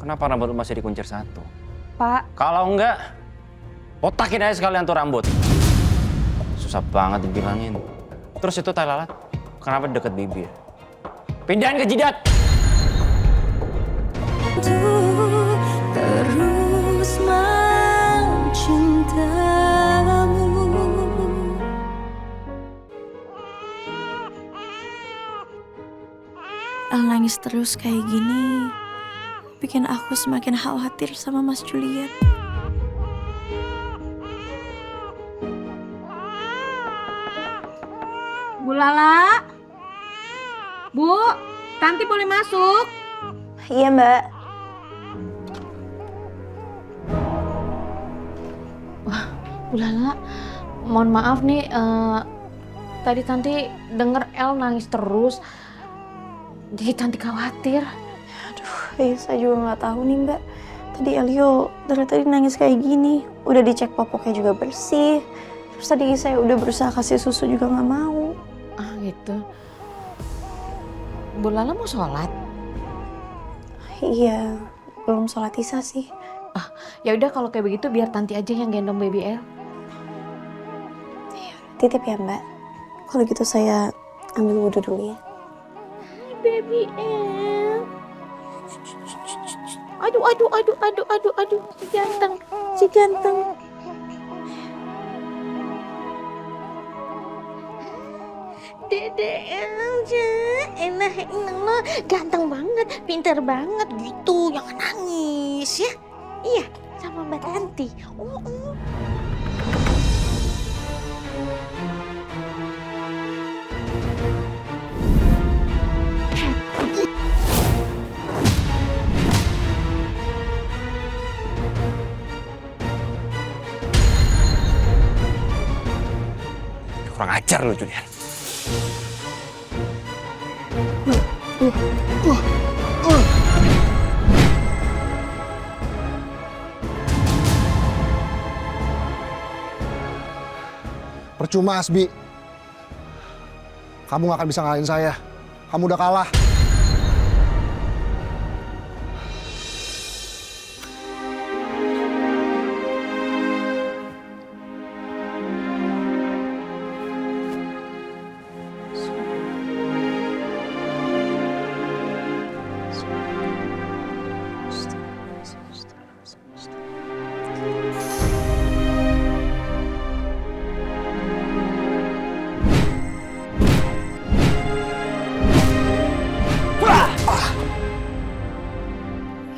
Kenapa rambut lu masih dikuncir satu? Pak. Kalau enggak, otakin aja sekalian tuh rambut. Susah banget dibilangin. Terus itu tai lalat, kenapa deket bibir? Pindahin ke jidat! Terus mencintamu. El nangis terus kayak gini bikin aku semakin khawatir sama Mas Julian. Bu Lala. Bu, Tanti boleh masuk? Iya, Mbak. Bu Lala, mohon maaf nih, tadi Tanti denger El nangis terus, jadi Tanti khawatir. Aduh, saya juga nggak tahu nih, Mbak. Tadi Elio dari tadi nangis kayak gini. Udah dicek popoknya juga bersih. Terus tadi saya udah berusaha kasih susu juga nggak mau. Ah gitu. Bu Lala mau sholat? Iya, belum sholat isya sih. Ya udah kalau kayak begitu biar Tanti aja yang gendong baby El. Titip ya, Mbak. Kalau gitu saya ambil wudhu dulu ya. Baby El. Aduh, si ganteng. Dede aja, enak lo, ganteng banget, pinter banget gitu, jangan nangis ya. Iya, sama Mbak Tanti. Kurang ajar lu, Julian. Percuma, Asbi. Kamu gak akan bisa ngalahin saya. Kamu udah kalah.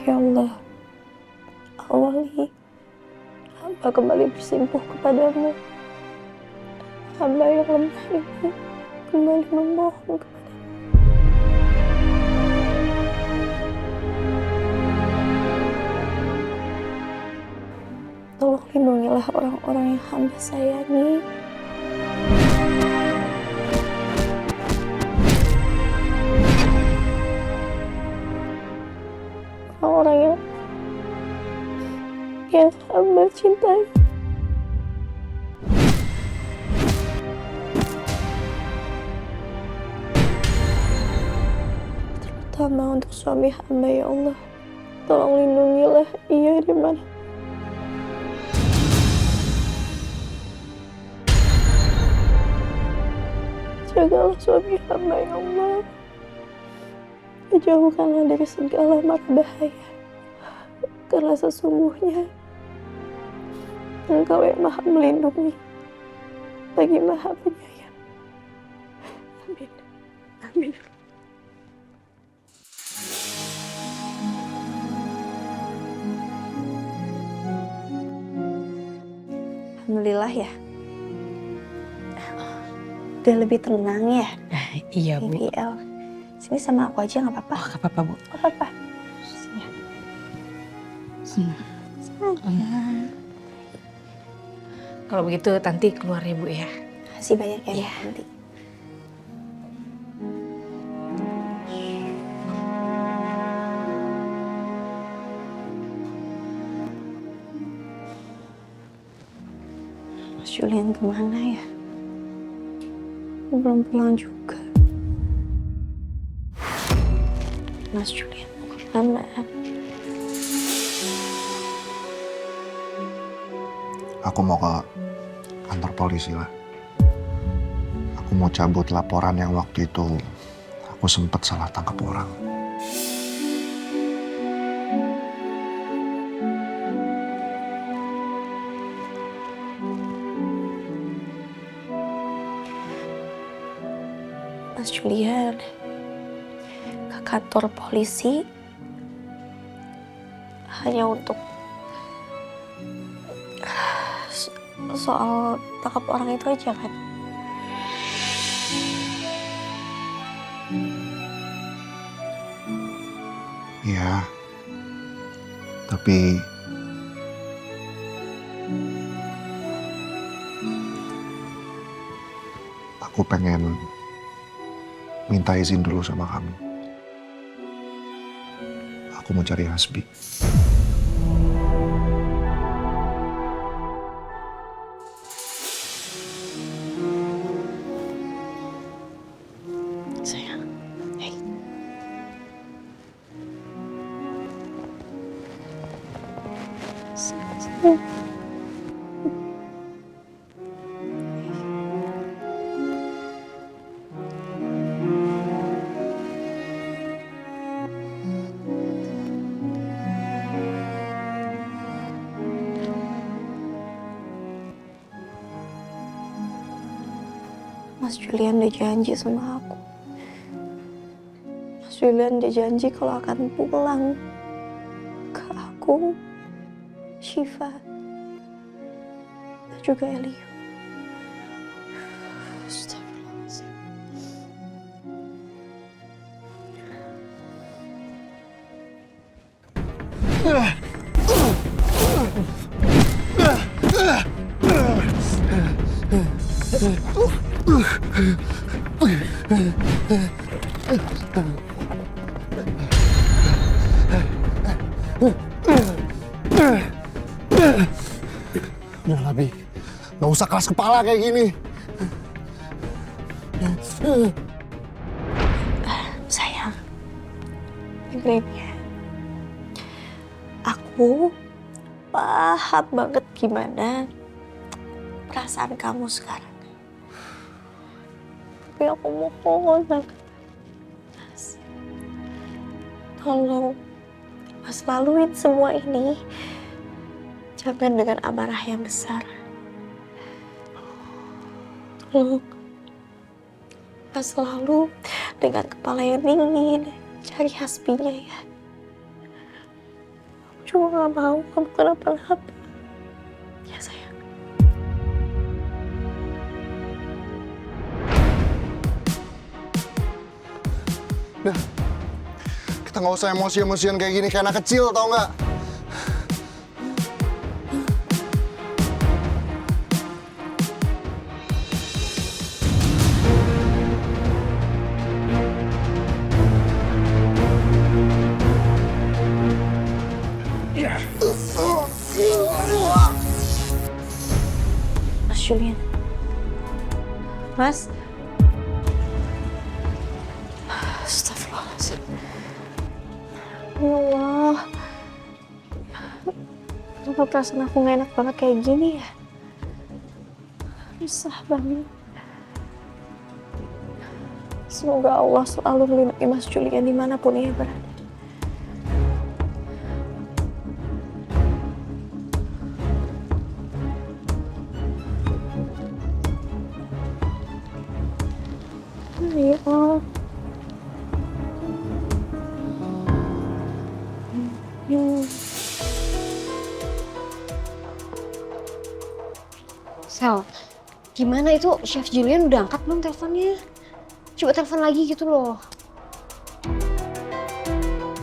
Ya Allah, awali hamba kembali bersimpuh kepadamu. Hamba yang lemah ini kembali memohon kepadamu. Tolong lindungilah orang-orang yang hamba sayangi. Orang-orang yang hamba cintai. Terutama untuk suami hamba, ya Allah. Tolong lindungilah ia di mana. Jagalah suami hamba, ya Allah. Jauhkanlah dari segala mara bahaya. Karena sesungguhnya Engkau yang Maha Melindungi lagi Maha Penyayang. Amin. Amin. Alhamdulillah ya. Udah lebih tenang ya. Iya Bu. Baby El. Sini sama aku aja nggak apa-apa. Gak apa-apa Bu. Nggak apa-apa. Sini. Kalau begitu Tanti keluar ya Bu ya. Kasih banyak ya, Tanti. Mas Julian kemana ya? Belum pulang juga. Mas Julian mau kemana? Aku mau ke kantor polisi lah. Aku mau cabut laporan yang waktu itu aku sempat salah tangkap orang. Mas Julian, ke kantor polisi hanya untuk soal tangkap orang itu aja kan? Iya, tapi aku pengen minta izin dulu sama kamu. Aku mau cari Hasbi. Sayang, hey. Sayang. Mas Julian udah janji sama aku. Mas Julian udah janji kalau akan pulang ke aku, Syifa, dan juga Elio. Astagfirullahaladzim. Udah lah, Bi. Gak usah keras kepala kayak gini. Sayang, dengerin ya. Aku paham banget gimana perasaan kamu sekarang. Tapi aku mohon banget, Mas, tolong Mas laluin semua ini jangan dengan amarah yang besar. Tolong Mas selalu dengan kepala yang dingin cari Hasbinya ya. Aku juga gak mau kamu kenapa-napa. Ya sayang. Udah, kita nggak usah emosi-emosian kayak gini, kayak anak kecil, tau nggak? Mas Julian. Mas. Astagfirullahaladzim. Ya Allah. Kenapa perasaan aku gak enak banget kayak gini ya? Susah banget. Semoga Allah selalu melindungi Mas Julian dimanapun ia berada. Ya Allah. Sel, gimana itu Chef Julian udah angkat belum teleponnya? Coba telepon lagi gitu loh.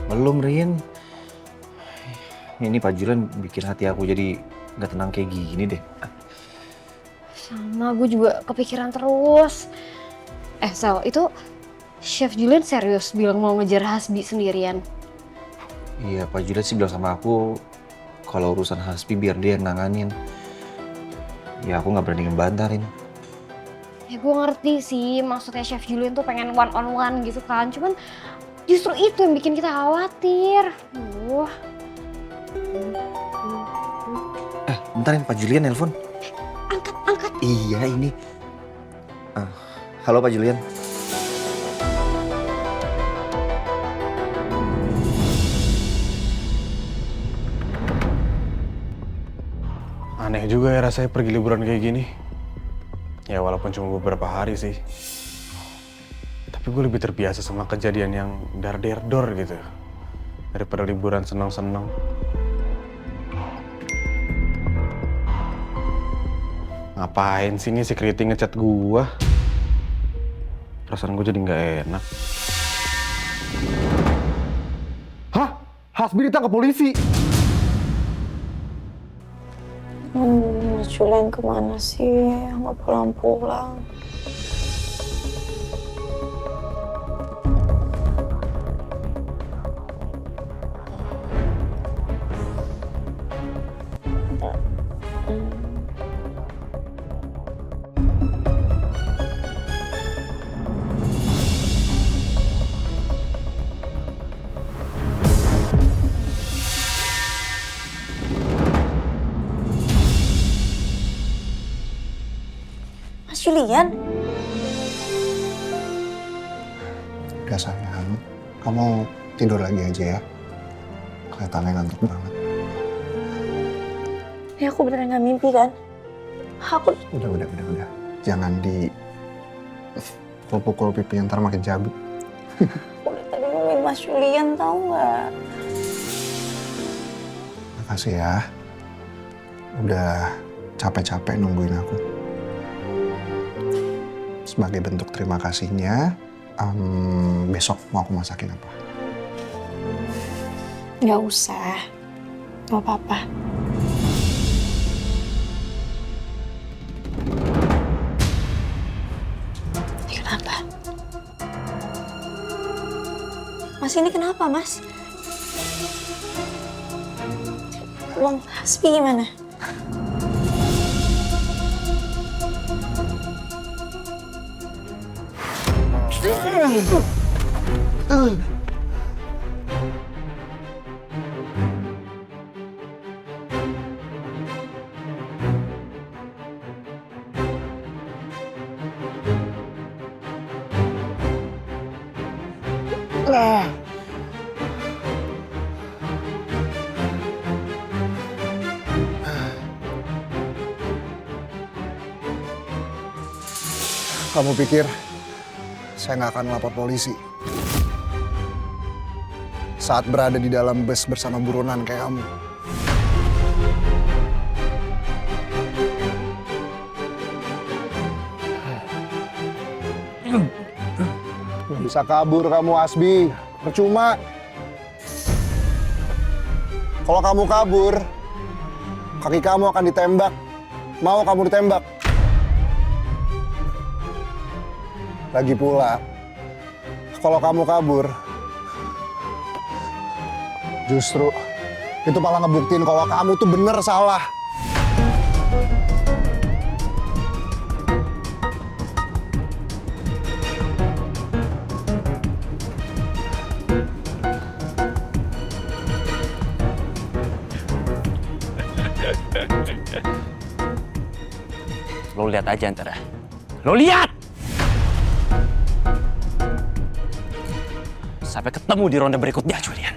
Belum, Rin. Ini Pak Julian bikin hati aku jadi nggak tenang kayak gini deh. Sama, gue juga kepikiran terus. Sel, itu Chef Julian serius bilang mau ngejar Hasbi sendirian? Iya, Pak Julian sih bilang sama aku kalau urusan Hasbi biar dia yang nanganin. Ya aku nggak berani ngebantarin. Ya gue ngerti sih, maksudnya Chef Julian tuh pengen one on one gitu kan. Cuman justru itu yang bikin kita khawatir. Bentar, Pak Julian nelpon. Iya ini. Halo Pak Julian. Aneh juga ya rasanya pergi liburan kayak gini. Ya walaupun cuma beberapa hari sih. Tapi gue lebih terbiasa sama kejadian yang dar-der-dor gitu. Daripada liburan senang-senang. Ngapain sih ini security ngechat gue? Perasaan gue jadi nggak enak. Hah? Hasbi ditangkap polisi? Mas Julian kemana sih? Nggak pulang-pulang. Mas Julian? Udah sayang, kamu tidur lagi aja ya. Kelihatannya ngantuk banget. Ya aku beneran nggak mimpi kan? Aku Udah. Jangan di pukul pipi ntar makin cabut. udah tadi ngomongin Mas Julian tahu nggak? Makasih ya. Udah capek-capek nungguin aku. Sebagai bentuk terima kasihnya, besok mau aku masakin apa? Nggak usah, nggak apa-apa. Ini kenapa? Mas ini kenapa mas? Uang Hasbi gimana? Kamu pikir saya nggak akan lapor polisi? Saat berada di dalam bus bersama buronan kayak kamu. Nggak bisa kabur kamu, Hasbi. Percuma. Kalau kamu kabur, kaki kamu akan ditembak. Mau kamu ditembak? Lagi pula, kalau kamu kabur, justru itu malah ngebuktiin kalau kamu tuh bener salah. Lo lihat aja ntar. Lo lihat! Sampai ketemu di ronde berikutnya, Julian.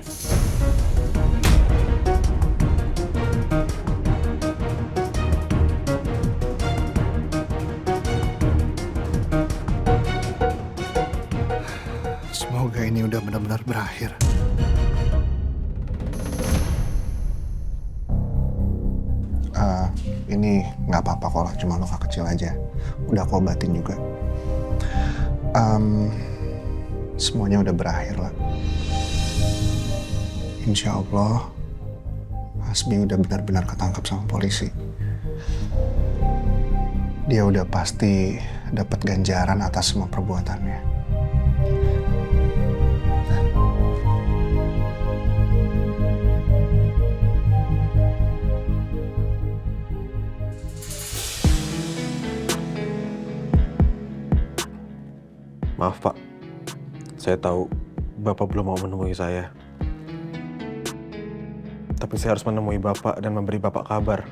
Semoga ini udah benar-benar berakhir. Ini nggak apa-apa kok, cuma luka kecil aja. Udah aku obatin juga. Semuanya udah berakhir lah. Insya Allah, Hasbi udah benar-benar ketangkap sama polisi. Dia udah pasti dapat ganjaran atas semua perbuatannya. Maaf Pak, saya tahu Bapak belum mau menemui saya. Tapi saya harus menemui Bapak dan memberi Bapak kabar.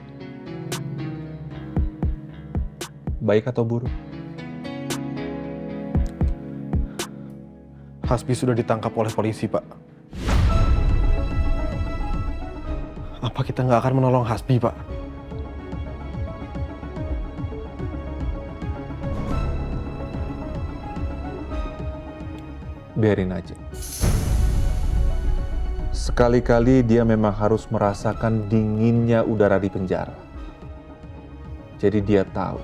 baik atau buruk? Hasbi sudah ditangkap oleh polisi, Pak. Apa kita nggak akan menolong Hasbi, Pak? Biarin aja. Sekali-kali dia memang harus merasakan dinginnya udara di penjara. Jadi dia tahu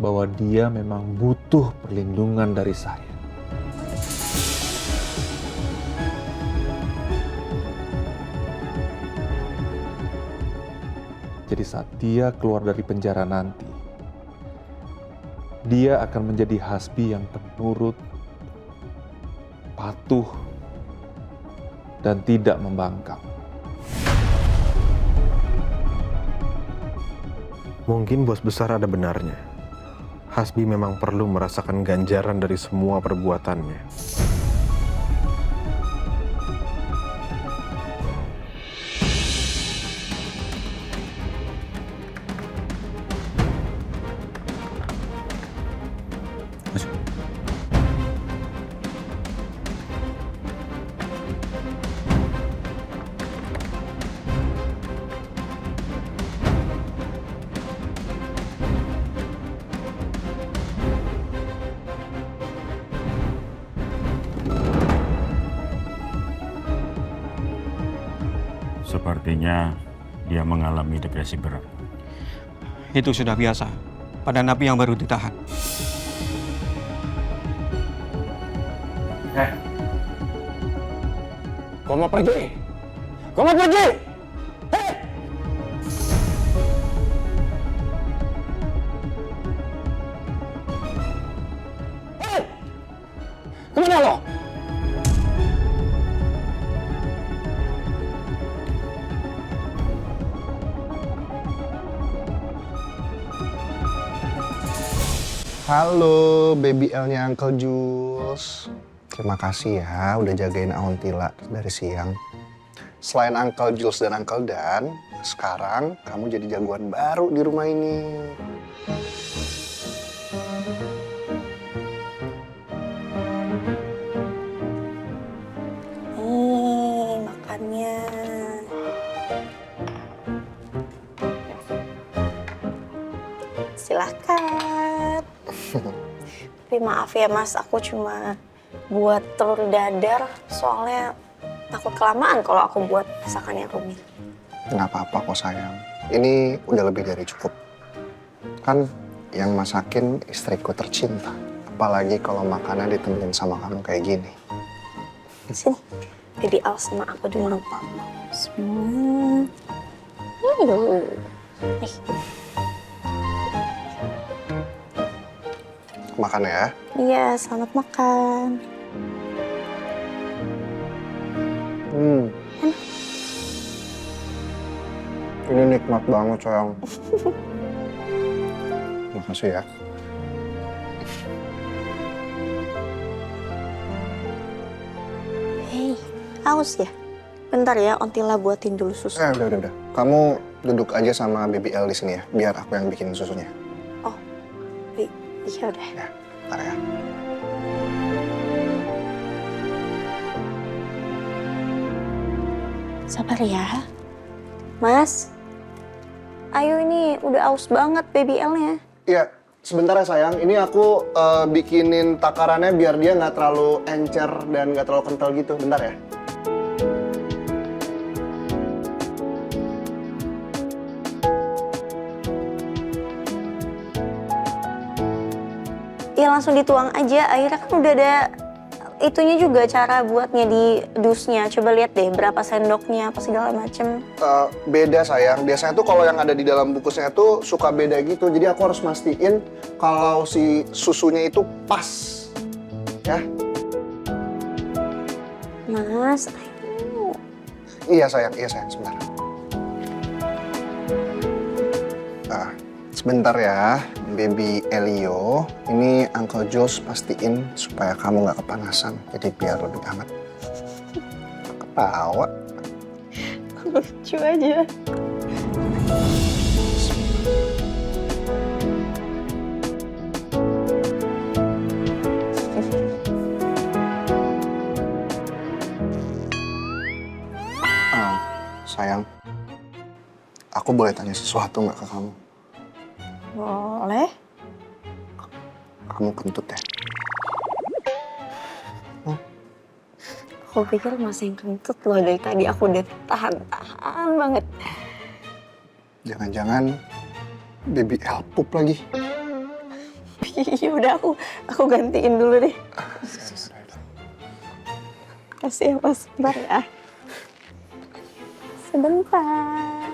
bahwa dia memang butuh perlindungan dari saya. Jadi saat dia keluar dari penjara nanti, dia akan menjadi Hasbi yang penurut, patuh, dan tidak membangkang. Mungkin bos besar ada benarnya. Hasbi memang perlu merasakan ganjaran dari semua perbuatannya. Sepertinya dia mengalami depresi berat. Itu sudah biasa pada napi yang baru ditahan. Kau mau pergi? Kau mau pergi? Hei! Hei! Kemana lo? Halo, baby L-nya Uncle Jules. Terima kasih ya udah jagain Aontila dari siang. Selain Uncle Jules dan Uncle Dan, sekarang kamu jadi jagoan baru di rumah ini. Makannya. Silahkan. Tapi maaf ya mas, aku cuma buat telur dadar soalnya takut kelamaan kalau aku buat masakannya rumit. Nggak apa-apa kok sayang. Ini udah lebih dari cukup. Kan yang masakin istriku tercinta. Apalagi kalau makannya ditemenin sama kamu kayak gini. Sini, baby Al sama aku dulu. Semua. Nih. Makan ya. Iya, selamat makan. Ini nikmat banget sayang. Makasih ya. Hei, haus ya? Bentar ya, Ontila buatin dulu susu. Udah. Kamu duduk aja sama baby L di sini ya, biar aku yang bikin susunya. Oh, iya udah. Ya, bentar ya. Sabar ya. Mas, ayo ini udah aus banget baby L-nya. Iya, sebentar ya sayang. Ini aku bikinin takarannya biar dia nggak terlalu encer dan nggak terlalu kental gitu. Bentar ya. Ya langsung dituang aja, airnya kan udah ada itunya juga cara buatnya di dusnya. Coba lihat deh berapa sendoknya apa segala macem. Beda sayang, biasanya tuh kalau yang ada di dalam bungkusnya tuh suka beda gitu. Jadi aku harus mastiin kalau si susunya itu pas. Ya. Mas, ayo. Iya sayang, sebentar. Sebentar ya, baby Elio. Ini Uncle Jules pastiin supaya kamu nggak kepanasan. Jadi biar lebih hangat. Ketawa. Lucu aja. Sayang, aku boleh tanya sesuatu nggak ke kamu? Boleh? Kamu kentut ya? Aku pikir masih yang kentut loh, dari tadi aku udah tahan banget. Jangan-jangan baby El pup lagi. Ya udah aku gantiin dulu deh. Kasih ya Mas, sebentar ya. Sebentar.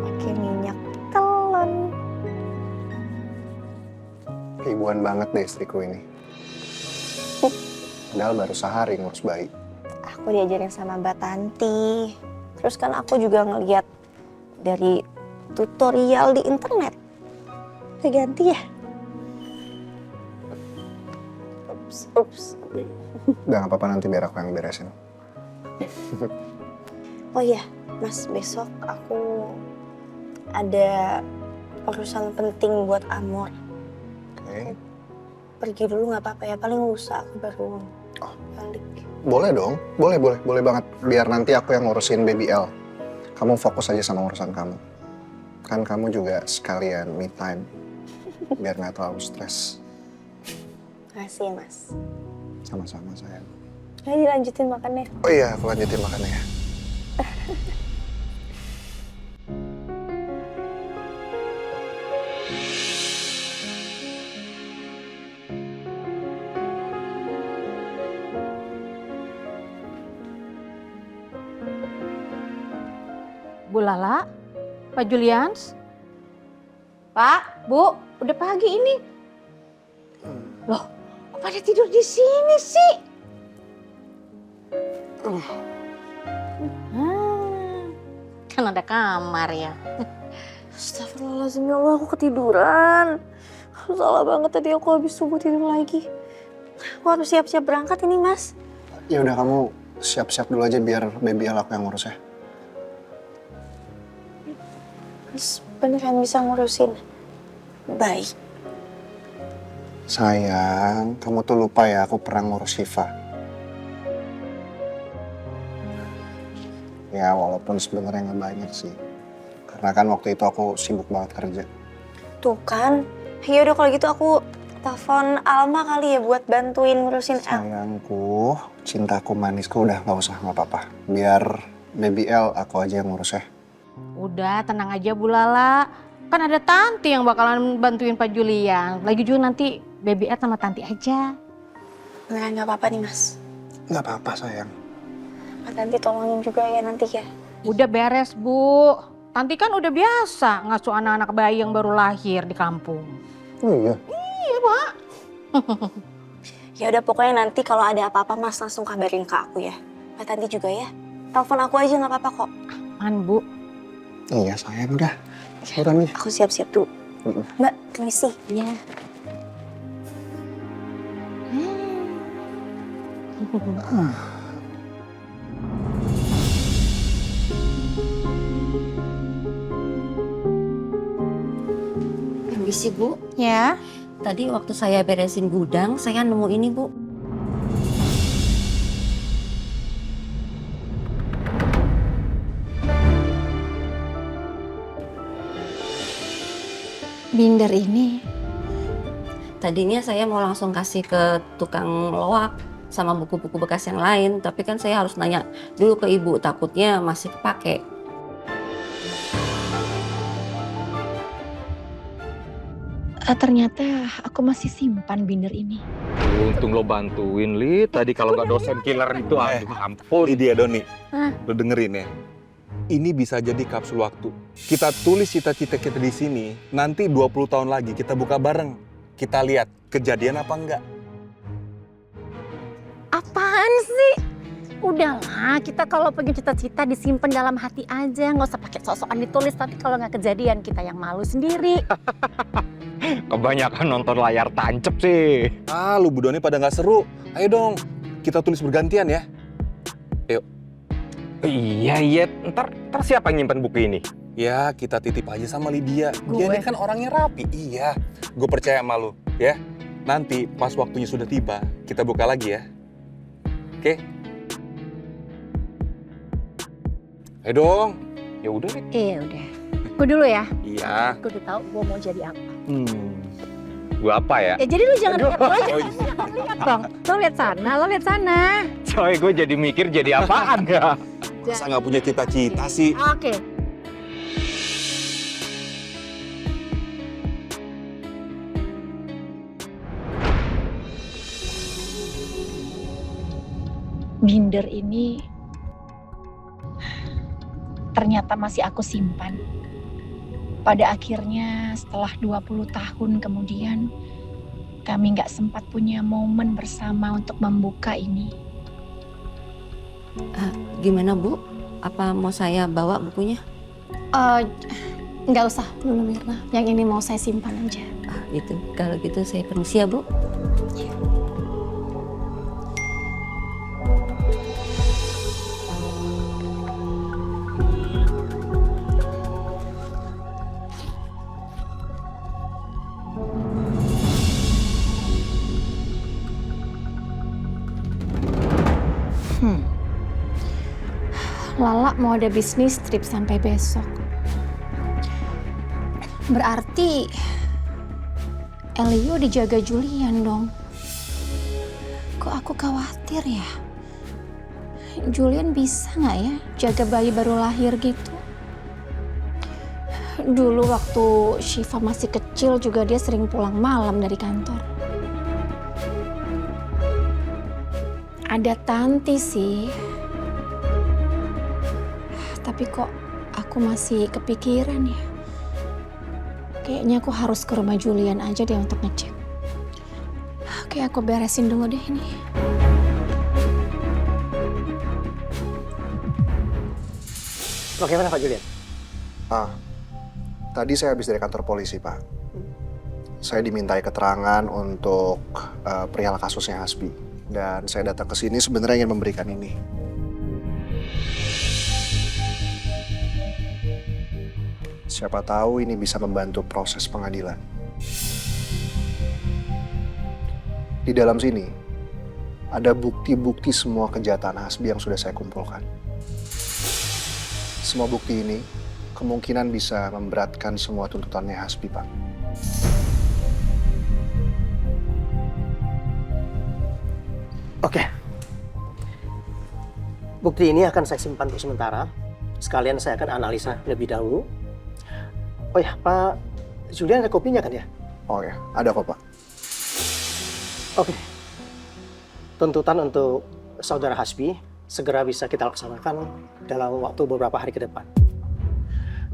Pakai minyak telon. Ribuan banget deh istriku ini. Padahal baru sehari ngurus bayi. Aku diajarin sama Mbak Tanti. Terus kan aku juga ngeliat dari tutorial di internet. Udah ganti ya? Ups. Udah nggak apa-apa, nanti biar aku yang beresin. Oh iya, Mas, besok aku ada urusan penting buat Amor. Oke. Pergi dulu nggak apa-apa ya, paling lusa aku baru balik. Boleh dong, boleh banget. Biar nanti aku yang ngurusin baby El. Kamu fokus aja sama urusan kamu. Kan kamu juga sekalian me time. Biar nggak terlalu stres. Makasih ya, Mas. Sama-sama sayang. Ayo dilanjutin makannya. Oh iya, aku lanjutin makannya ya. Bu Lala, Pak Julians. Pak, Bu, udah pagi ini. Loh, kok pada tidur di sini sih? Kan ada kamar ya. Astagfirullahaladzim, ya Allah, aku ketiduran. Salah banget tadi aku habis subuh tidur lagi. Aku harus siap-siap berangkat ini, Mas. Ya udah, kamu siap-siap dulu aja biar baby El aku yang ngurus ya. Mas beneran bisa ngurusin baik. Sayang, kamu tuh lupa ya aku pernah ngurus Syifa. Ya walaupun sebenarnya nggak banyak sih. Karena kan waktu itu aku sibuk banget kerja. Tuh kan, ya udah kalau gitu aku telepon Alma kali ya buat bantuin ngurusin El. Sayangku, cintaku manisku, udah nggak usah, nggak apa-apa. Biar baby El aku aja yang ngurus ya. Udah, tenang aja Bu Lala. Kan ada Tanti yang bakalan bantuin Pak Julian. Lagi juga nanti Baby Ed sama Tanti aja. Beneran nggak apa-apa nih, Mas. Nggak apa-apa sayang. Mbak Tanti tolongin juga ya nanti ya. Udah beres Bu. Tanti kan udah biasa ngasuh anak-anak bayi yang baru lahir di kampung. Oh iya? Iya Pak. Ya udah pokoknya nanti kalau ada apa-apa Mas langsung kabarin ke aku ya. Mbak Tanti juga ya. Telepon aku aja nggak apa-apa kok. Man Bu. Iya sayang, udah. Udah nih. Aku siap-siap dulu. Mbak, permisi. Iya. Permisi Bu. Ya. Tadi waktu saya beresin gudang, saya nemu ini Bu. Binder ini. Tadinya saya mau langsung kasih ke tukang loak sama buku-buku bekas yang lain, tapi kan saya harus nanya dulu ke ibu, takutnya masih kepake. Ternyata aku masih simpan binder ini. Untung lo bantuin, Li. Tadi kalau nggak dosen killer itu, aduh ampun. Ini dia, Doni. Lo dengerin ya. Ini bisa jadi kapsul waktu. Kita tulis cita-cita kita di sini, nanti 20 tahun lagi kita buka bareng. Kita lihat kejadian apa enggak. Apaan sih? Udahlah, kita kalau pengen cita-cita disimpan dalam hati aja. Nggak usah pakai sok-sokan ditulis, tapi kalau nggak kejadian kita yang malu sendiri. Kebanyakan nonton layar tancep sih. Ah, lu Bu Doni pada nggak seru. Ayo dong, kita tulis bergantian ya. Ayo. Iya, ntar siapa yang nyimpen buku ini? Ya, kita titip aja sama Lydia. Dia Gue? ini kan orangnya rapi. Iya, gue percaya sama lu, ya. Nanti pas waktunya sudah tiba, kita buka lagi ya. Oke? Ayo dong. Ya udah deh. Iya udah. Gue dulu ya. Iya. Gue udah tahu gue mau jadi apa. Gue apa ya? Ya jadi lu jangan lihat, lu Oh, iya. lihat dong. Lo lihat sana, lo lihat sana. Coy, gue jadi mikir jadi apaan ya? Masa nggak punya cita-cita sih? Oke. Binder ini ternyata masih aku simpan. Pada akhirnya setelah 20 tahun kemudian, kami nggak sempat punya momen bersama untuk membuka ini. Gimana Bu? Apa mau saya bawa bukunya? Nggak usah dulu Mirna, yang ini mau saya simpan aja. Gitu. Kalau gitu saya permisi ya Bu. Lala mau ada bisnis trip sampai besok. Berarti Elio dijaga Julian dong. Kok aku khawatir ya? Julian bisa nggak ya jaga bayi baru lahir gitu? Dulu waktu Shiva masih kecil juga dia sering pulang malam dari kantor. Ada Tanti sih. Tapi kok aku masih kepikiran ya. Kayaknya aku harus ke rumah Julian aja deh untuk ngecek. Oke, aku beresin dulu deh ini. Bagaimana Pak Julian? Tadi saya habis dari kantor polisi, Pak. Saya dimintai keterangan untuk perihal kasusnya Hasbi. Dan saya datang ke sini sebenarnya ingin memberikan ini. Siapa tahu ini bisa membantu proses pengadilan. Di dalam sini, ada bukti-bukti semua kejahatan Hasbi yang sudah saya kumpulkan. Semua bukti ini kemungkinan bisa memberatkan semua tuntutannya Hasbi, Pak. Oke. Bukti ini akan saya simpan untuk sementara. Sekalian saya akan analisa lebih dahulu. Oh ya, Pak Julian ada kopinya kan ya? Oh ya, ada kok, Pak. Oke. Tuntutan untuk saudara Hasbi segera bisa kita laksanakan dalam waktu beberapa hari ke depan.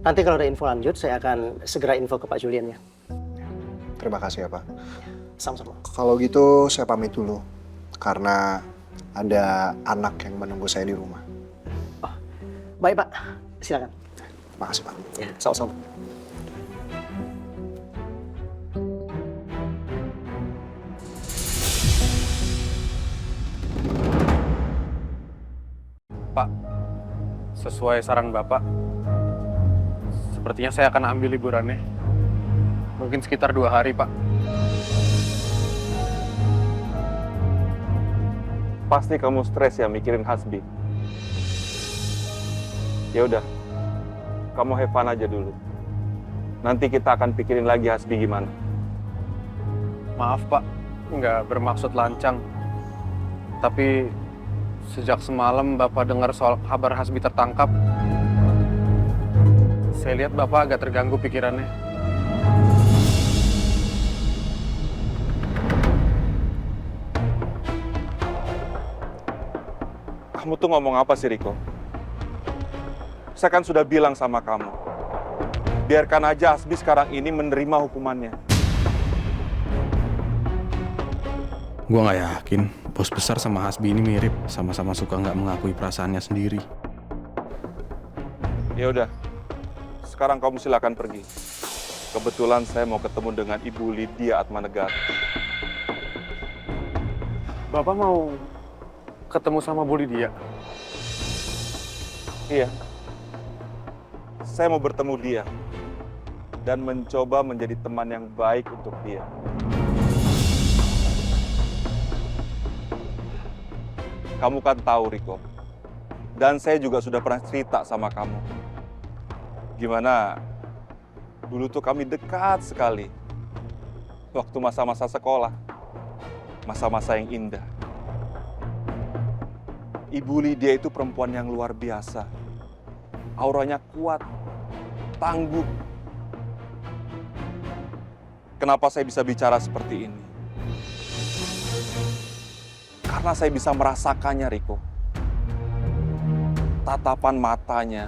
Nanti kalau ada info lanjut, saya akan segera info ke Pak Julian ya. Terima kasih ya, Pak. Sama-sama. Kalau gitu saya pamit dulu. Karena ada anak yang menunggu saya di rumah. Oh, baik Pak, silakan. Terima kasih, Pak. Ya, sama-sama. Pak, sesuai saran Bapak, sepertinya saya akan ambil liburannya. Mungkin sekitar 2 hari, Pak. Pasti kamu stres ya mikirin Hasbi. Ya udah, kamu have fun aja dulu. Nanti kita akan pikirin lagi Hasbi gimana. Maaf, Pak, nggak bermaksud lancang. Tapi sejak semalam Bapak dengar soal kabar Hasbi tertangkap, saya lihat Bapak agak terganggu pikirannya. Kamu tuh ngomong apa sih, Riko? Saya kan sudah bilang sama kamu, biarkan aja Hasbi sekarang ini menerima hukumannya. Gua nggak yakin bos besar sama Hasbi ini mirip, sama-sama suka nggak mengakui perasaannya sendiri. Ya udah, sekarang kamu silakan pergi. Kebetulan saya mau ketemu dengan Ibu Lydia Atmanegara. Bapak mau ketemu sama Bu Lydia? Iya. saya mau bertemu dia dan mencoba menjadi teman yang baik untuk dia. Kamu kan tahu, Riko, dan saya juga sudah pernah cerita sama kamu. Gimana dulu tuh kami dekat sekali. Waktu masa-masa sekolah, masa-masa yang indah. Ibu Lydia itu perempuan yang luar biasa. Auranya kuat, tangguh. Kenapa saya bisa bicara seperti ini? Karena saya bisa merasakannya, Riko. Tatapan matanya.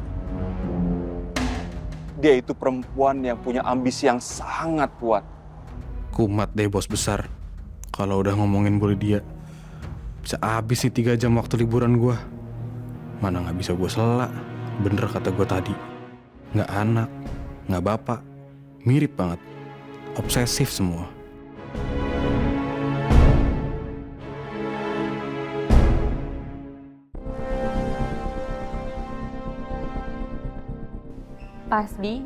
Dia itu perempuan yang punya ambisi yang sangat kuat. Kumat deh bos besar. Kalau udah ngomongin Bu Lydia. Bisa habis nih 3 jam waktu liburan gua. Mana nggak bisa gua sela. Bener kata gua tadi. Nggak anak, nggak bapak. Mirip banget. Obsesif semua. Pak Hasbi,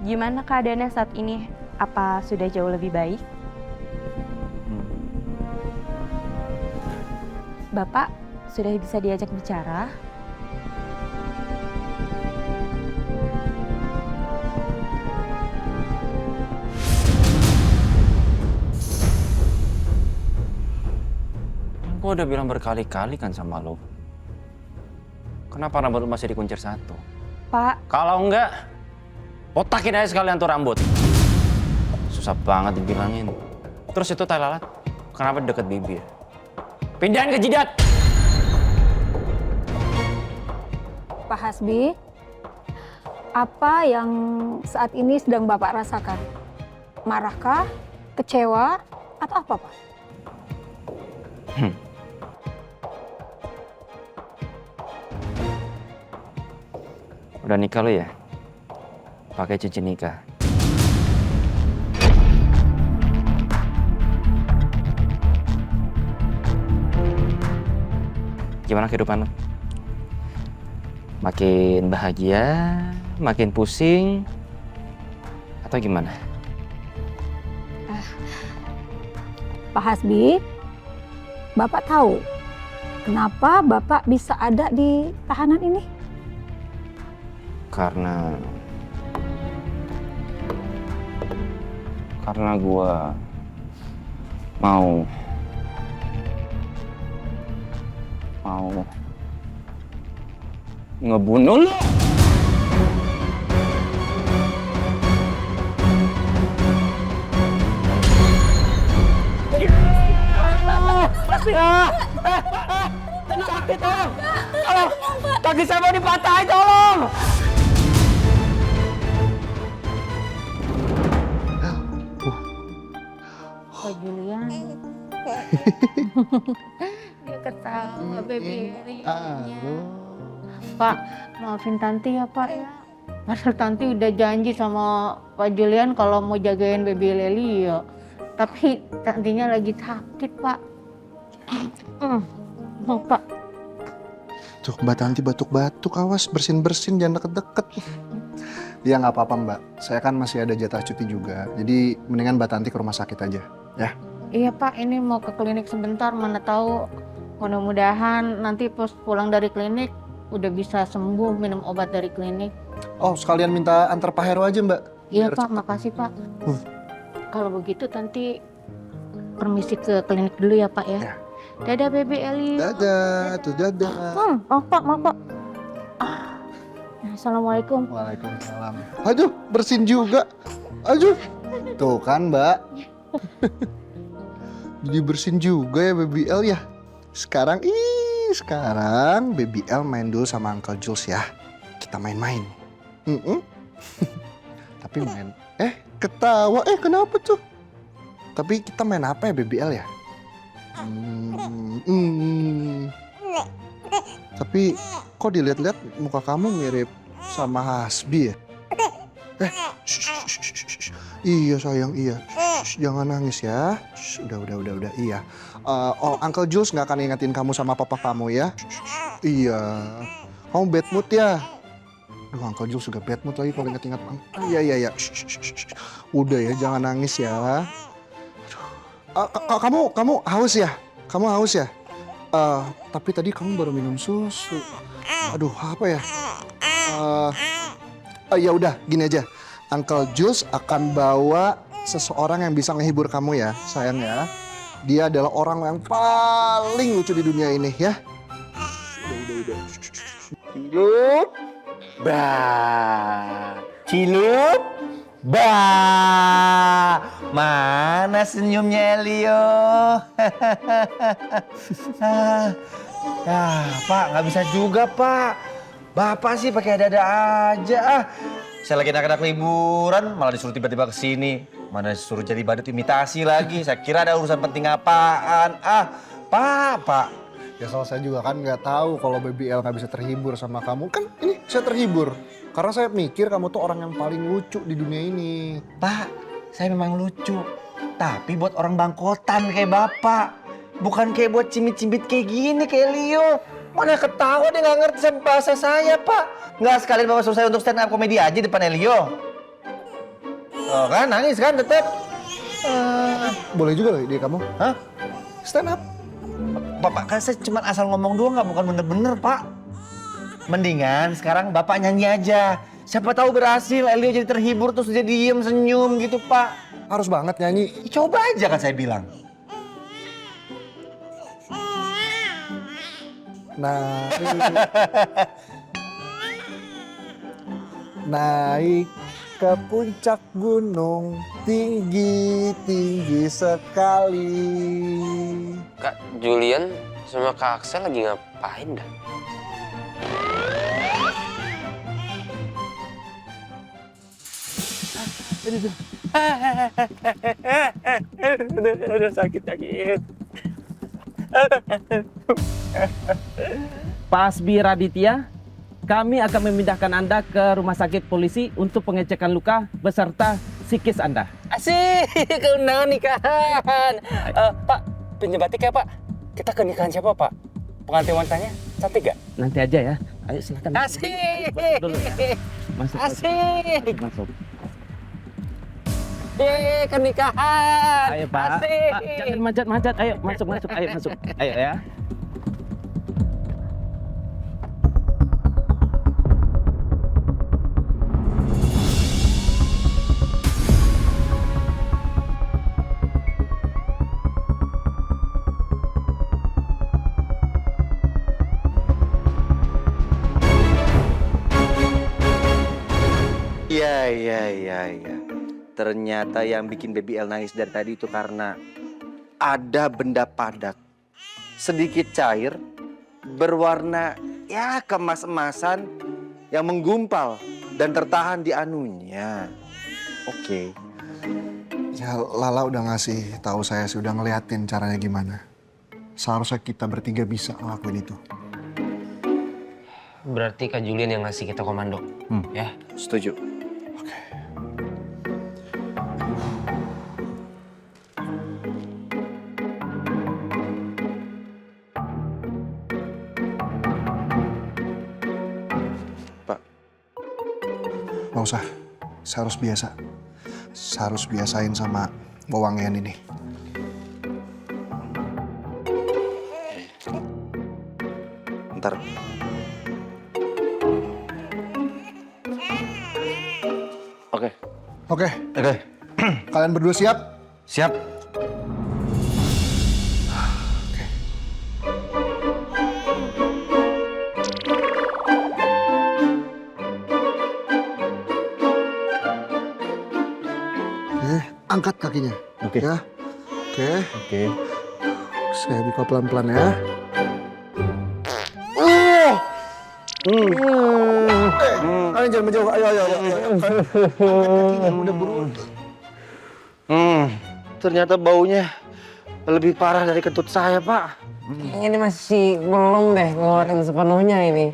gimana keadaannya saat ini? Apa sudah jauh lebih baik? Bapak sudah bisa diajak bicara? Gue udah bilang berkali-kali kan sama lo. Kenapa rambut lo masih dikuncir satu? Pak, Kalau enggak, otakin aja sekalian tuh rambut. Susah banget dibilangin. Terus itu tai lalat, kenapa deket bibir? Pindahin ke jidat! Pak Hasbi, apa yang saat ini sedang Bapak rasakan? Marahkah? Kecewa? Atau apa, Pak? Udah nikah lo ya? Pakai cincin nikah. Gimana kehidupan lo? Makin bahagia, makin pusing, atau gimana? Pak Hasbi, Bapak tahu kenapa Bapak bisa ada di tahanan ini? Karena gue mau ngebunuh lo. Sakit, tolong! Tolong! Kaki saya mau dipatahin, tolong! Pak Julian. Dia ketawa, baby. Pak, maafin Tanti ya Pak ya. Masa Tanti udah janji sama Pak Julian kalau mau jagain baby Leli ya. Tapi Tantinya lagi sakit Pak. Mau Pak. Tuh Mbak Tanti batuk-batuk, awas bersin-bersin, jangan deket-deket. Ya nggak apa-apa Mbak, saya kan masih ada jatah cuti juga. Jadi mendingan Mbak Tanti ke rumah sakit aja, ya. Iya Pak, ini mau ke klinik sebentar, mana tahu mudah-mudahan nanti pas pulang dari klinik udah bisa sembuh minum obat dari klinik. Oh sekalian minta antar Pak Heru aja Mbak. Iya Pak, makasih Pak. Kalau begitu Tanti permisi ke klinik dulu ya Pak ya. Dadah baby Eli. Dadah, tuh dadah. Maaf Pak, maaf Pak. Assalamualaikum. Waalaikumsalam. Aduh, bersin juga. Aduh. Tuh kan Mbak. Jadi bersin juga ya Baby L ya. Sekarang Baby L main dulu sama Uncle Jules ya. Kita main-main. Tapi main. Ketawa. Kenapa tuh? Tapi kita main apa ya Baby L ya? Tapi kok dilihat-lihat muka kamu mirip sama Hasbi ya? Iya sayang, iya. Jangan nangis ya. Udah, iya. Uncle Jules nggak akan ingetin kamu sama papa kamu ya? Iya. Kamu bad mood ya? Aduh, Uncle Jules juga bad mood lagi kalau ingat-ingat. Iya. Udah ya, jangan nangis ya. Kamu haus ya? Kamu haus ya? Tapi tadi kamu baru minum susu. Aduh, apa ya? Ya udah, gini aja. Uncle Jules akan bawa seseorang yang bisa menghibur kamu ya, sayang ya. Dia adalah orang yang paling lucu di dunia ini ya. Udah. Cilup, bah, cilup, bah. Mana senyumnya Elio? Pak, nggak bisa juga Pak. Bapak sih pakai ada-ada aja. Saya lagi enak-enak liburan, malah disuruh tiba-tiba ke sini. Mana disuruh jadi badut imitasi lagi. Saya kira ada urusan penting apaan. Pak. Ya kalau saya juga kan nggak tahu kalau Baby El nggak bisa terhibur sama kamu. Kan ini saya terhibur. Karena saya mikir kamu tuh orang yang paling lucu di dunia ini. Pak, saya memang lucu. Tapi buat orang bangkotan kayak Bapak. Bukan kayak buat cimit-cimit kayak gini, kayak Leo. Mana ketawa dia nggak ngerti sama bahasa saya, Pak. Nggak sekalian Bapak suruh saya untuk stand up komedi aja depan Elio. Oh kan, nangis kan tetep. Boleh juga loh ide kamu. Hah? Stand up. Bapak kan saya cuma asal ngomong doang, nggak bukan bener-bener, Pak. Mendingan sekarang Bapak nyanyi aja. Siapa tahu berhasil, Elio jadi terhibur terus dia diem senyum gitu, Pak. Harus banget nyanyi. Coba aja kan saya bilang. Naik ke puncak gunung tinggi sekali. Kak Julian sama Kak Axel lagi ngapain dah? Aduh, sakit. Pak Hasbi Raditya, kami akan memindahkan Anda ke rumah sakit polisi untuk pengecekan luka beserta psikis Anda. Asik, keundangan nikahan. Pak, pinjam batik ya Pak. Kita ke nikahan siapa Pak? Pengantin wanitanya cantik gak? Nanti aja ya. Ayo silakan. Asik. Dulu ya. Masuk. Asik. Masuk. Yeay, ke nikahan. Ayo Pak. Asik. Pak, jangan manjat-manjat. Ayo masuk. Ayo masuk. Ayo ya. Iya. Ternyata yang bikin Baby El nangis dari tadi itu karena ada benda padat. Sedikit cair, berwarna ya kemas-emasan yang menggumpal dan tertahan di anunya. Oke. Ya Lala udah ngasih tahu saya sih, udah ngeliatin caranya gimana. Seharusnya kita bertiga bisa ngelakuin itu. Berarti Kak Julian yang ngasih kita komando. Ya, setuju. Nggak usah, saya harus biasa. Saya harus biasain sama wewangian ini. Ntar. Oke. Kalian berdua siap? Siap. Angkat kakinya. Oke. Ya. Oke. Saya buka pelan-pelan ya. Kalian jangan menjauh. Ayo. Angkat kakinya, udah buruan. Ternyata baunya lebih parah dari kentut saya, Pak. ini masih belum deh ngeluarin sepenuhnya ini.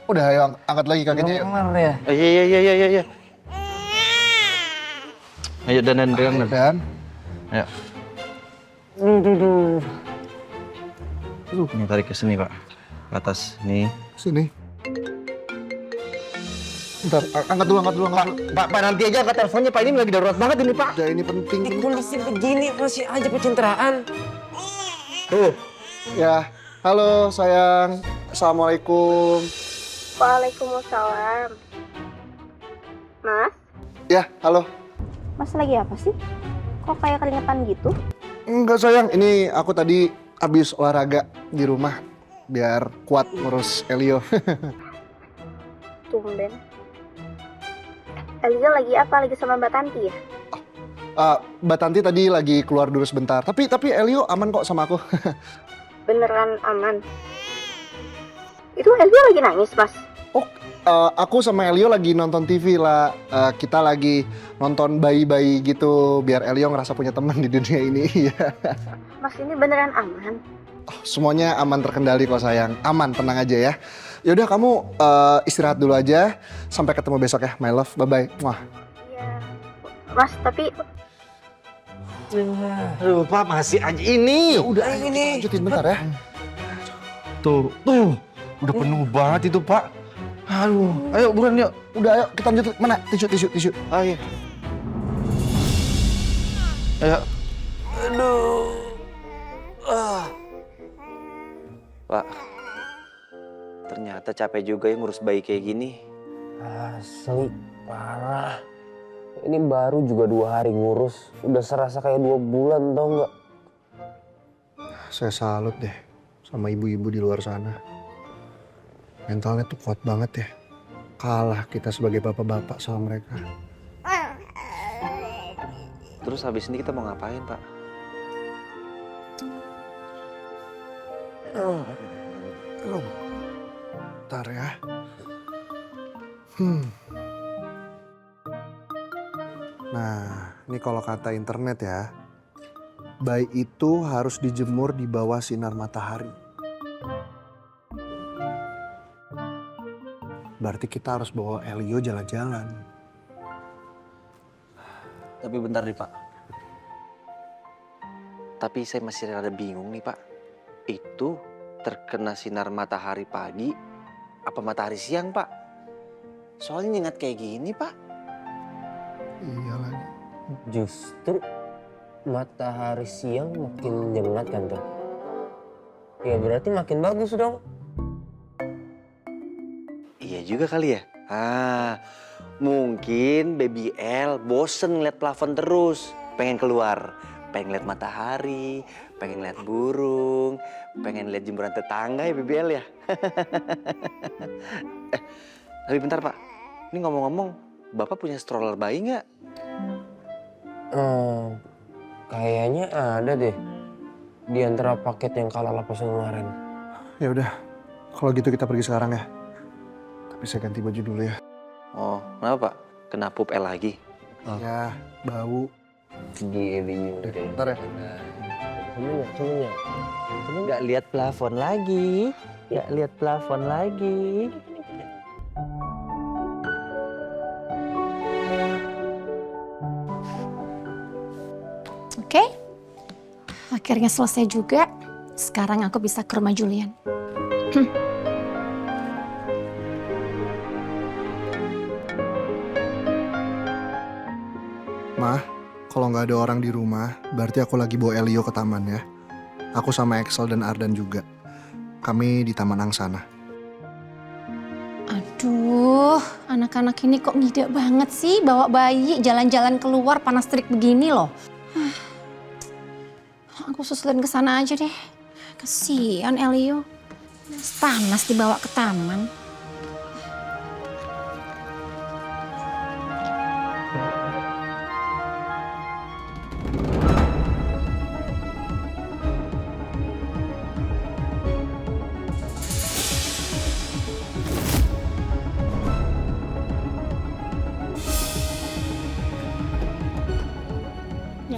Udah, ayo angkat lagi kakinya. Yuk. Ya. Iya. Ayo Dan. Ayo. Ini tarik ke sini, Pak. Ke atas, nih. Sini. Bentar, angkat dulu. Pak, nanti aja angkat teleponnya, Pak. Ini lagi darurat banget ini, Pak. Ya, ini penting. Kondisi begini masih aja pencitraan. Tuh. Ya, halo sayang. Assalamualaikum. Waalaikumsalam. Mas? Ya, halo. Mas lagi apa sih? Kok kayak keringetan gitu? Enggak sayang, ini aku tadi habis olahraga di rumah biar kuat ngurus Elio. Tumben. Elio lagi apa? Lagi sama Mbak Tanti ya? Mbak Tanti tadi lagi keluar dulu sebentar. Tapi Elio aman kok sama aku. Beneran aman? Itu Elio lagi nangis, Mas? Aku sama Elio lagi nonton TV lah. Kita lagi nonton bayi-bayi gitu biar Elio ngerasa punya teman di dunia ini. Mas ini beneran aman? Semuanya aman, terkendali kok sayang. Aman, tenang aja ya. Yaudah kamu istirahat dulu aja. Sampai ketemu besok ya, my love. Bye-bye. Wah. Mas, tapi... Aduh, Pak, masih aja ini. Ya udah ini. Lanjutin bentar ya. Tuh. Udah penuh banget itu, Pak. Aduh, ayo buruan yuk. Udah ayo kita lanjut. Mana tisu. Ayo. Ayo. Aduh. Pak, ternyata capek juga ya ngurus bayi kayak gini. Asli, parah. Ini baru juga 2 hari ngurus, udah serasa kayak 2 bulan tau nggak? Saya salut deh sama ibu-ibu di luar sana. Mentalnya tuh kuat banget ya. Kalah kita sebagai bapak-bapak sama mereka. Terus habis ini kita mau ngapain, Pak? Bentar ya. Nah, ini kalau kata internet ya, bayi itu harus dijemur di bawah sinar matahari. Berarti kita harus bawa Elio jalan-jalan. Tapi bentar nih, Pak. Tapi saya masih rada bingung nih, Pak. Itu terkena sinar matahari pagi apa matahari siang, Pak? Soalnya nyengat kayak gini, Pak. Iya lagi. Justru matahari siang makin nyengat kan tuh. Ya berarti makin bagus dong. Iya juga kali ya. Mungkin Baby L bosen ngeliat plafon terus. Pengen keluar. Pengen lihat matahari, pengen lihat burung, pengen lihat jemburan tetangga ya Baby L ya. Tapi bentar Pak, ini ngomong-ngomong, Bapak punya stroller bayi nggak? Kayaknya ada deh di antara paket yang kalah lapas kemarin. Ya udah, kalau gitu kita pergi sekarang ya. Tapi saya ganti baju dulu ya. Oh, kenapa Pak? Kena pup L lagi? Ya, bau. Bentar ya. Cuman Nggak lihat plafon lagi. Nggak lihat plafon lagi. Oke, akhirnya selesai juga. Sekarang aku bisa ke rumah Julian. Ma, kalau nggak ada orang di rumah, berarti aku lagi bawa Elio ke taman ya. Aku sama Excel dan Ardan juga. Kami di Taman Angsana. Aduh, anak-anak ini kok ngide banget sih bawa bayi jalan-jalan keluar panas terik begini loh. Aku susulin ke sana aja deh. Kasihan Elio. Panas dibawa ke taman.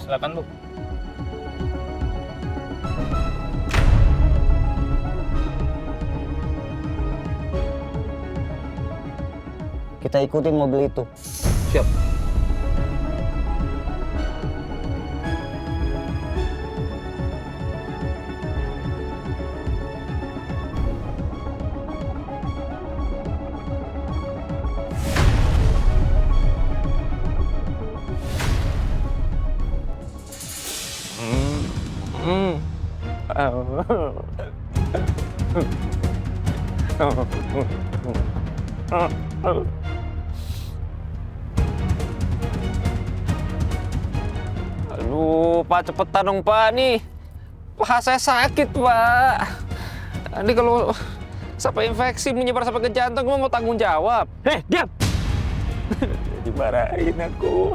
Silakan Bu. Kita ikutin mobil itu. Siap. Aduh, Pak, cepetan dong, Pak. Nih, paha saya sakit, Pak. Ini kalau sampai infeksi menyebar sampai ke jantung, gue mau tanggung jawab. Diam! Dimarahin aku.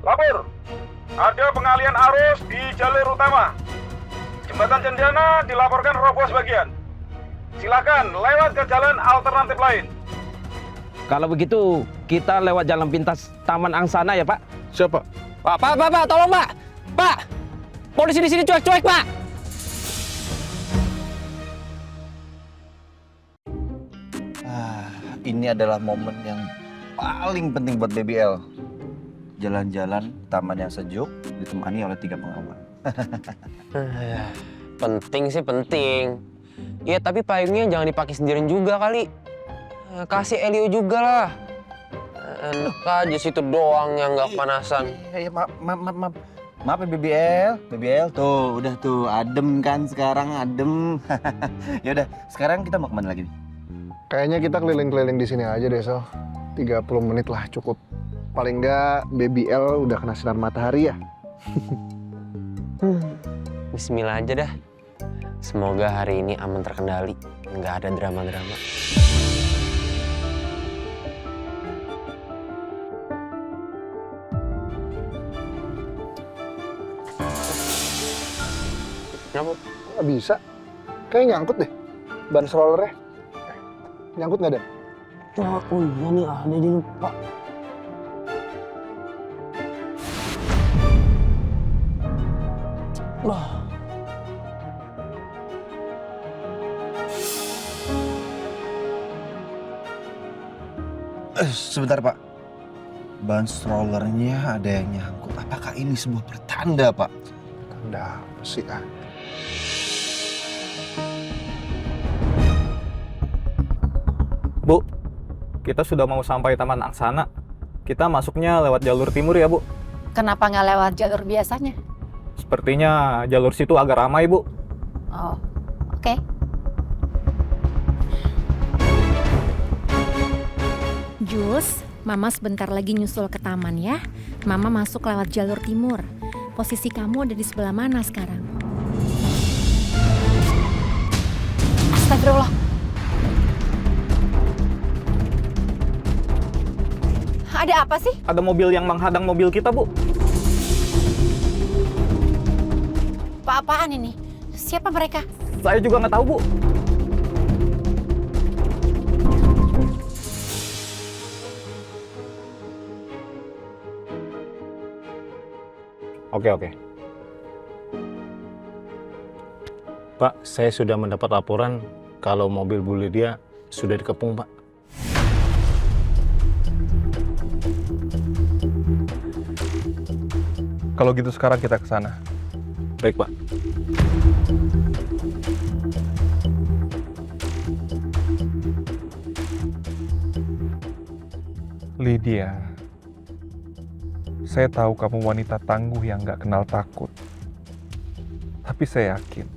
Lapor, ada pengalihan arus di jalur utama. Jembatan Cendana dilaporkan roboh sebagian. Silakan lewat ke jalan alternatif lain. Kalau begitu, kita lewat jalan pintas Taman Angsana ya, Pak? Siapa? Pak, tolong, Pak. Pak, polisi di sini cuek-cuek, Pak. Ini adalah momen yang paling penting buat BBL. Jalan-jalan taman yang sejuk ditemani oleh 3 pengawal. Penting sih penting. Ya tapi payungnya jangan dipakai sendirian juga kali. Kasih Elio juga lah. Enak aja situ doang yang nggak kepanasan. Iya, maaf ya BBL tuh udah tuh adem kan sekarang adem. Ya udah, sekarang kita mau kemana lagi nih? Kayaknya kita keliling-keliling di sini aja deh, Sal. 30 menit lah cukup. Paling nggak BBL udah kena sinar matahari ya. Bismillah aja dah. Semoga hari ini aman terkendali. Nggak ada drama-drama. Kenapa? Nggak bisa. Kayak nyangkut deh. Ban strollernya. Nyangkut nggak, Dan? Oh iya nih, ada di lupa. Wah. Sebentar, Pak. Ban strollernya ada yang nyangkut. Apakah ini sebuah pertanda, Pak? Pertanda apa sih, ah? Bu, kita sudah mau sampai Taman Angsana. Kita masuknya lewat jalur timur ya, Bu. Kenapa nggak lewat jalur biasanya? Sepertinya jalur situ agak ramai, Bu. Oh, oke. Jus, Mama sebentar lagi nyusul ke taman ya. Mama masuk lewat jalur timur. Posisi kamu ada di sebelah mana sekarang? Astagfirullah. Ada apa sih? Ada mobil yang menghadang mobil kita, Bu. Apa-apaan ini? Siapa mereka? Saya juga nggak tahu, Bu. Oke. Pak, saya sudah mendapat laporan kalau mobil Bu Lydia sudah dikepung, Pak. Kalau gitu sekarang kita ke sana. Baik, Pak. Lydia, saya tahu kamu wanita tangguh yang gak kenal takut. Tapi saya yakin,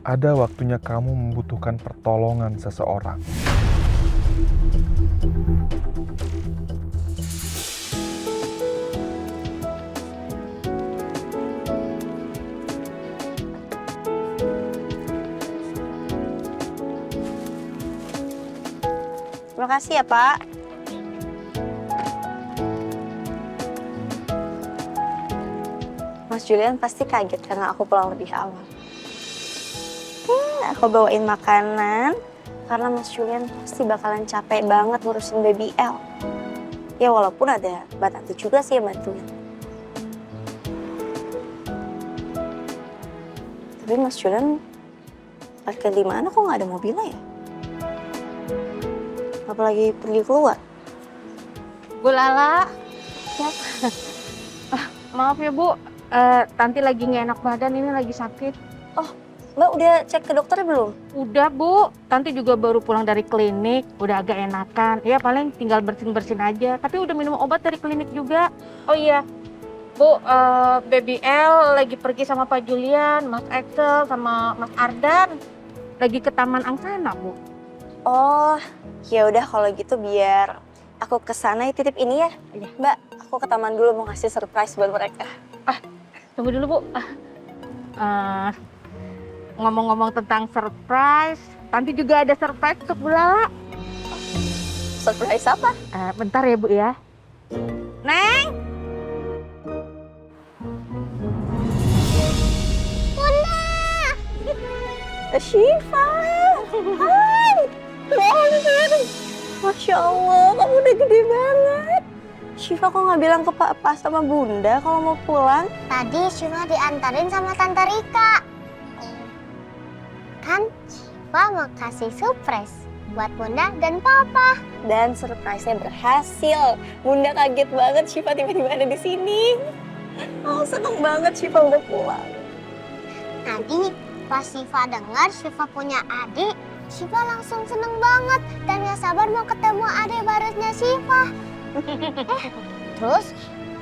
ada waktunya kamu membutuhkan pertolongan seseorang. Terima kasih ya, Pak. Mas Julian pasti kaget karena aku pulang lebih awal. Aku bawain makanan karena Mas Julian pasti bakalan capek banget ngurusin BBL. Ya walaupun ada Mbak Tanti juga sih yang bantuin. Tapi Mas Julian parkir di mana kok nggak ada mobilnya ya? Apalagi pergi keluar. Bu Lala. Ya. Maaf ya Bu, Tanti lagi nggak enak badan, ini lagi sakit. Oh, Mbak udah cek ke dokter belum? Udah Bu, Tanti juga baru pulang dari klinik, udah agak enakan. Ya paling tinggal bersin-bersin aja, tapi udah minum obat dari klinik juga. Oh iya, Bu, Baby L lagi pergi sama Pak Julian, Mas Axel, sama Mas Ardan. Lagi ke Taman Angsana, Bu. Oh, ya udah kalau gitu biar aku kesana ya titip ini ya. Mbak, aku ke taman dulu mau ngasih surprise buat mereka. Tunggu dulu, Bu. Ngomong-ngomong tentang surprise, Tanti juga ada surprise untuk Bu Lala. Surprise apa? Bentar ya, Bu ya. Neng! Syifa! Hai! Masya Allah, kamu udah gede banget. Syifa kok nggak bilang ke Papa sama Bunda kalau mau pulang? Tadi Syifa diantarin sama Tante Rika. Kan Syifa mau kasih surprise buat Bunda dan Papa. Dan surprise-nya berhasil. Bunda kaget banget Syifa tiba-tiba ada di sini. Oh, seneng banget Syifa udah pulang. Tadi pas Syifa dengar Syifa punya adik, Syifa langsung seneng banget dan gak sabar mau ketemu adik barunya Syifa. Terus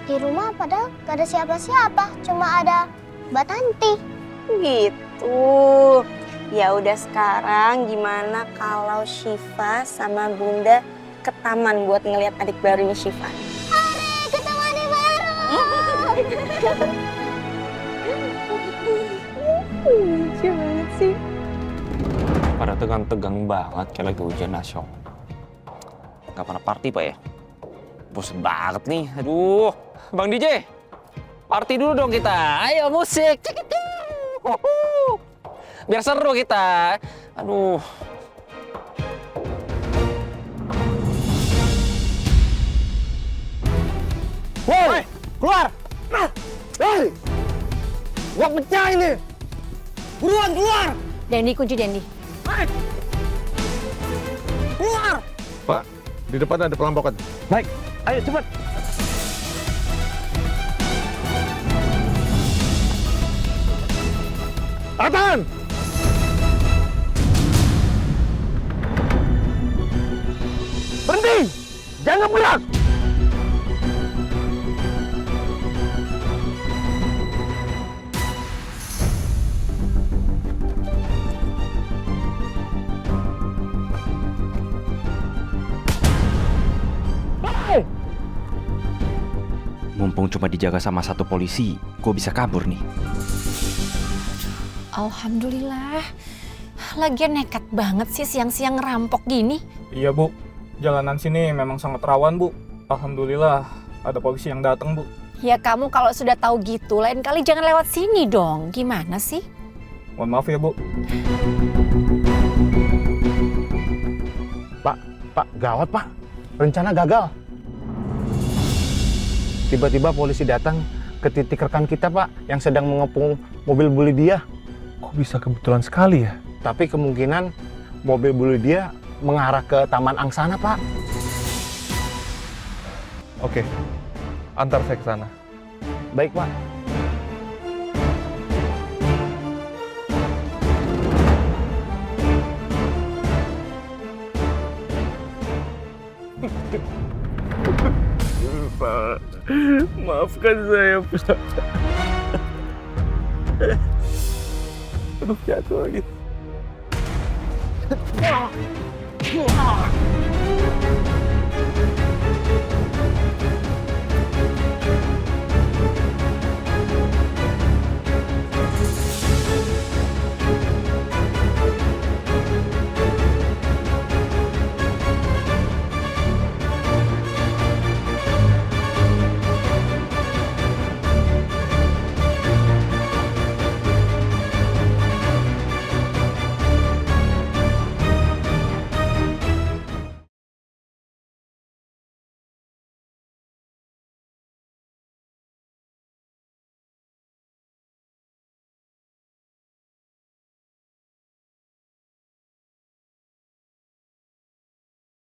di rumah padahal gak ada siapa-siapa, cuma ada Mbak Tanti. Gitu. Ya udah sekarang gimana kalau Syifa sama Bunda ke taman buat ngeliat adik barunya Syifa? Hore, ketemu adik baru. Lucu banget sih. Pada tegang-tegang banget kayak lagi ujian nasional. Gak pernah party Pak ya? Bosen banget nih, aduh. Bang DJ, party dulu dong kita. Ayo musik. Biar seru kita. Aduh. Woi, keluar! Hei! Gua pecah ini! Buruan, keluar! Dendi, kunci Dendi. Keluar! Pak, di depan ada perampokan. Baik, ayo cepat. Atan! Berhenti! Jangan gerak! Mumpung cuma dijaga sama satu polisi, gue bisa kabur nih. Alhamdulillah. Lagian nekat banget sih siang-siang ngerampok gini. Iya Bu, jalanan sini memang sangat rawan Bu. Alhamdulillah ada polisi yang datang Bu. Ya kamu kalau sudah tahu gitu, lain kali jangan lewat sini dong. Gimana sih? Mohon maaf ya Bu. Pak, gawat Pak. Rencana gagal. Tiba-tiba polisi datang ke titik rekan kita Pak, yang sedang mengepung mobil bully dia. Kok bisa kebetulan sekali ya? Tapi kemungkinan mobil bully dia mengarah ke Taman Angsana Pak. Oke, antar saya ke sana. Baik Pak. Pak, maafkan saya, Pak. Aduh, jatuh lagi.